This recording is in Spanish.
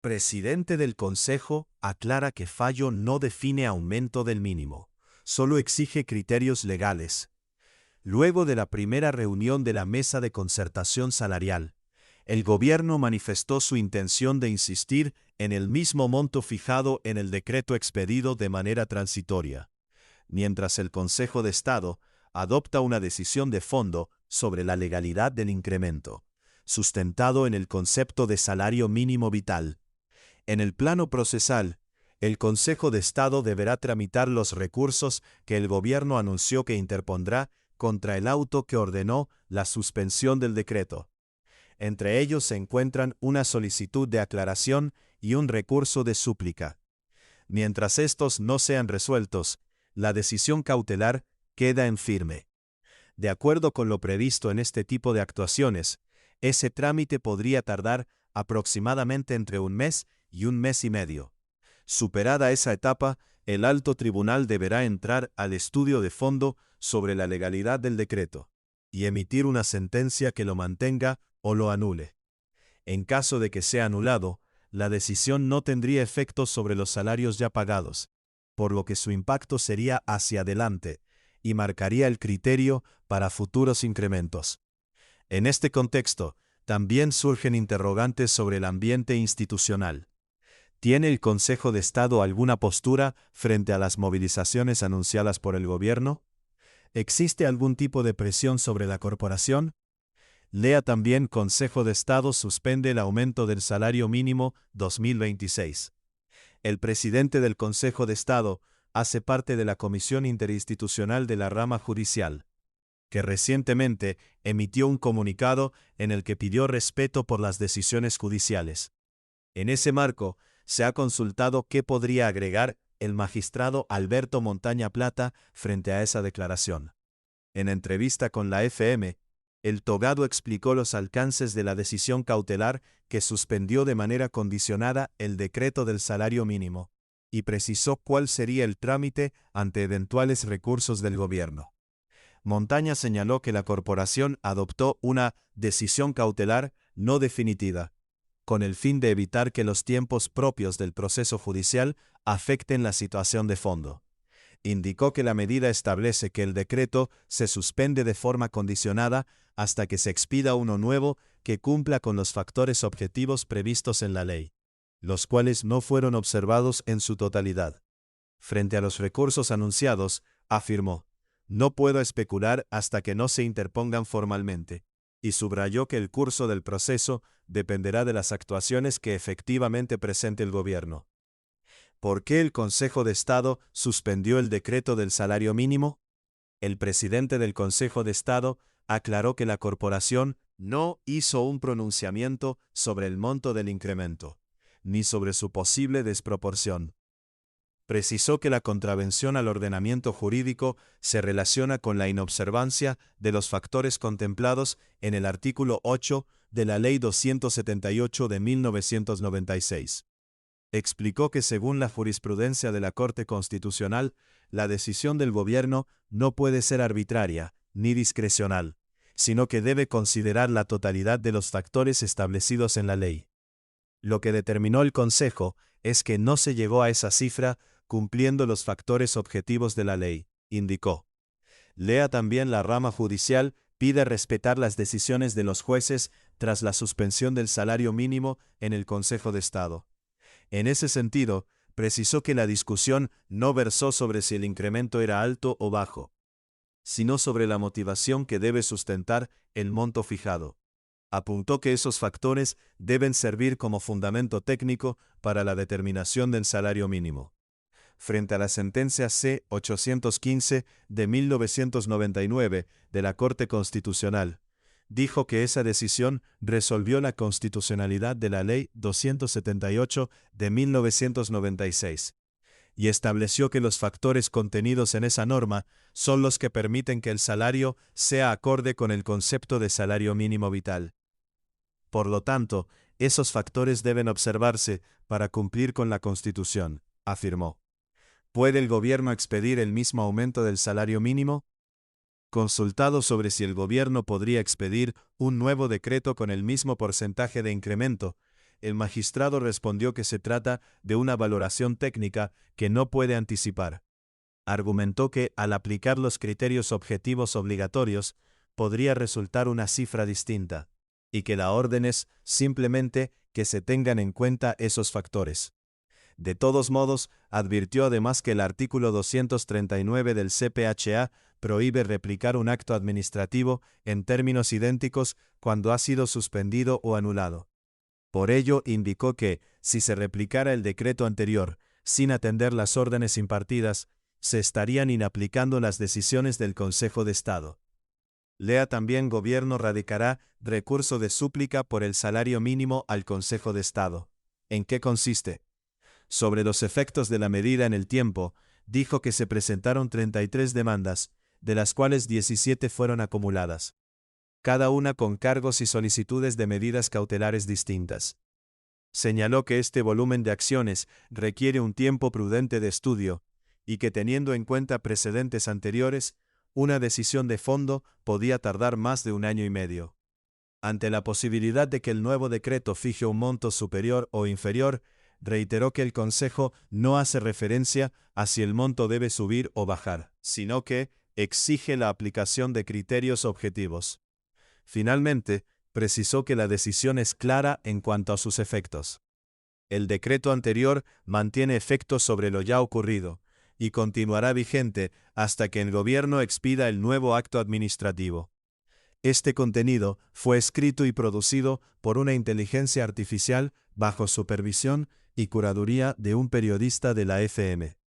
Presidente del Consejo aclara que fallo no define aumento del mínimo, solo exige criterios legales. Luego de la primera reunión de la Mesa de Concertación Salarial, el gobierno manifestó su intención de insistir en el mismo monto fijado en el decreto expedido de manera transitoria, mientras el Consejo de Estado adopta una decisión de fondo sobre la legalidad del incremento, sustentado en el concepto de salario mínimo vital. En el plano procesal, el Consejo de Estado deberá tramitar los recursos que el gobierno anunció que interpondrá contra el auto que ordenó la suspensión del decreto. Entre ellos se encuentran una solicitud de aclaración y un recurso de súplica. Mientras estos no sean resueltos, la decisión cautelar queda en firme. De acuerdo con lo previsto en este tipo de actuaciones, ese trámite podría tardar aproximadamente entre un mes y un mes y medio. Superada esa etapa, el alto tribunal deberá entrar al estudio de fondo sobre la legalidad del decreto y emitir una sentencia que lo mantenga o lo anule. En caso de que sea anulado, la decisión no tendría efectos sobre los salarios ya pagados, por lo que su impacto sería hacia adelante y marcaría el criterio para futuros incrementos. En este contexto, también surgen interrogantes sobre el ambiente institucional. ¿Tiene el Consejo de Estado alguna postura frente a las movilizaciones anunciadas por el gobierno? ¿Existe algún tipo de presión sobre la corporación? Lea también Consejo de Estado suspende el aumento del salario mínimo 2026. El presidente del Consejo de Estado hace parte de la Comisión Interinstitucional de la Rama Judicial, que recientemente emitió un comunicado en el que pidió respeto por las decisiones judiciales. En ese marco, se ha consultado qué podría agregar el magistrado Alberto Montaña Plata frente a esa declaración. En entrevista con la FM, el togado explicó los alcances de la decisión cautelar que suspendió de manera condicionada el decreto del salario mínimo, y precisó cuál sería el trámite ante eventuales recursos del gobierno. Montaña señaló que la corporación adoptó una decisión cautelar no definitiva, con el fin de evitar que los tiempos propios del proceso judicial afecten la situación de fondo. Indicó que la medida establece que el decreto se suspende de forma condicionada hasta que se expida uno nuevo que cumpla con los factores objetivos previstos en la ley, los cuales no fueron observados en su totalidad. Frente a los recursos anunciados, afirmó: "No puedo especular hasta que no se interpongan formalmente", y subrayó que el curso del proceso dependerá de las actuaciones que efectivamente presente el gobierno. ¿Por qué el Consejo de Estado suspendió el decreto del salario mínimo? El presidente del Consejo de Estado aclaró que la corporación no hizo un pronunciamiento sobre el monto del incremento, ni sobre su posible desproporción. Precisó que la contravención al ordenamiento jurídico se relaciona con la inobservancia de los factores contemplados en el artículo 8 de la Ley 278 de 1996. Explicó que según la jurisprudencia de la Corte Constitucional, la decisión del gobierno no puede ser arbitraria ni discrecional, sino que debe considerar la totalidad de los factores establecidos en la ley. Lo que determinó el Consejo es que no se llegó a esa cifra cumpliendo los factores objetivos de la ley, indicó. Lea también la rama judicial pide respetar las decisiones de los jueces tras la suspensión del salario mínimo en el Consejo de Estado. En ese sentido, precisó que la discusión no versó sobre si el incremento era alto o bajo, sino sobre la motivación que debe sustentar el monto fijado. Apuntó que esos factores deben servir como fundamento técnico para la determinación del salario mínimo. Frente a la sentencia C-815 de 1999 de la Corte Constitucional, dijo que esa decisión resolvió la constitucionalidad de la Ley 278 de 1996 y estableció que los factores contenidos en esa norma son los que permiten que el salario sea acorde con el concepto de salario mínimo vital. Por lo tanto, esos factores deben observarse para cumplir con la Constitución, afirmó. ¿Puede el gobierno expedir el mismo aumento del salario mínimo? Consultado sobre si el gobierno podría expedir un nuevo decreto con el mismo porcentaje de incremento, el magistrado respondió que se trata de una valoración técnica que no puede anticipar. Argumentó que, al aplicar los criterios objetivos obligatorios, podría resultar una cifra distinta, y que la orden es simplemente que se tengan en cuenta esos factores. De todos modos, advirtió además que el artículo 239 del CPHA prohíbe replicar un acto administrativo en términos idénticos cuando ha sido suspendido o anulado. Por ello, indicó que, si se replicara el decreto anterior, sin atender las órdenes impartidas, se estarían inaplicando las decisiones del Consejo de Estado. Lea también: Gobierno radicará recurso de súplica por el salario mínimo al Consejo de Estado. ¿En qué consiste? Sobre los efectos de la medida en el tiempo, dijo que se presentaron 33 demandas, de las cuales 17 fueron acumuladas, cada una con cargos y solicitudes de medidas cautelares distintas. Señaló que este volumen de acciones requiere un tiempo prudente de estudio, y que teniendo en cuenta precedentes anteriores, una decisión de fondo podía tardar más de 1 año y medio. Ante la posibilidad de que el nuevo decreto fije un monto superior o inferior, reiteró que el Consejo no hace referencia a si el monto debe subir o bajar, sino que exige la aplicación de criterios objetivos. Finalmente, precisó que la decisión es clara en cuanto a sus efectos. El decreto anterior mantiene efectos sobre lo ya ocurrido, y continuará vigente hasta que el Gobierno expida el nuevo acto administrativo. Este contenido fue escrito y producido por una inteligencia artificial bajo supervisión y curaduría de un periodista de la FM.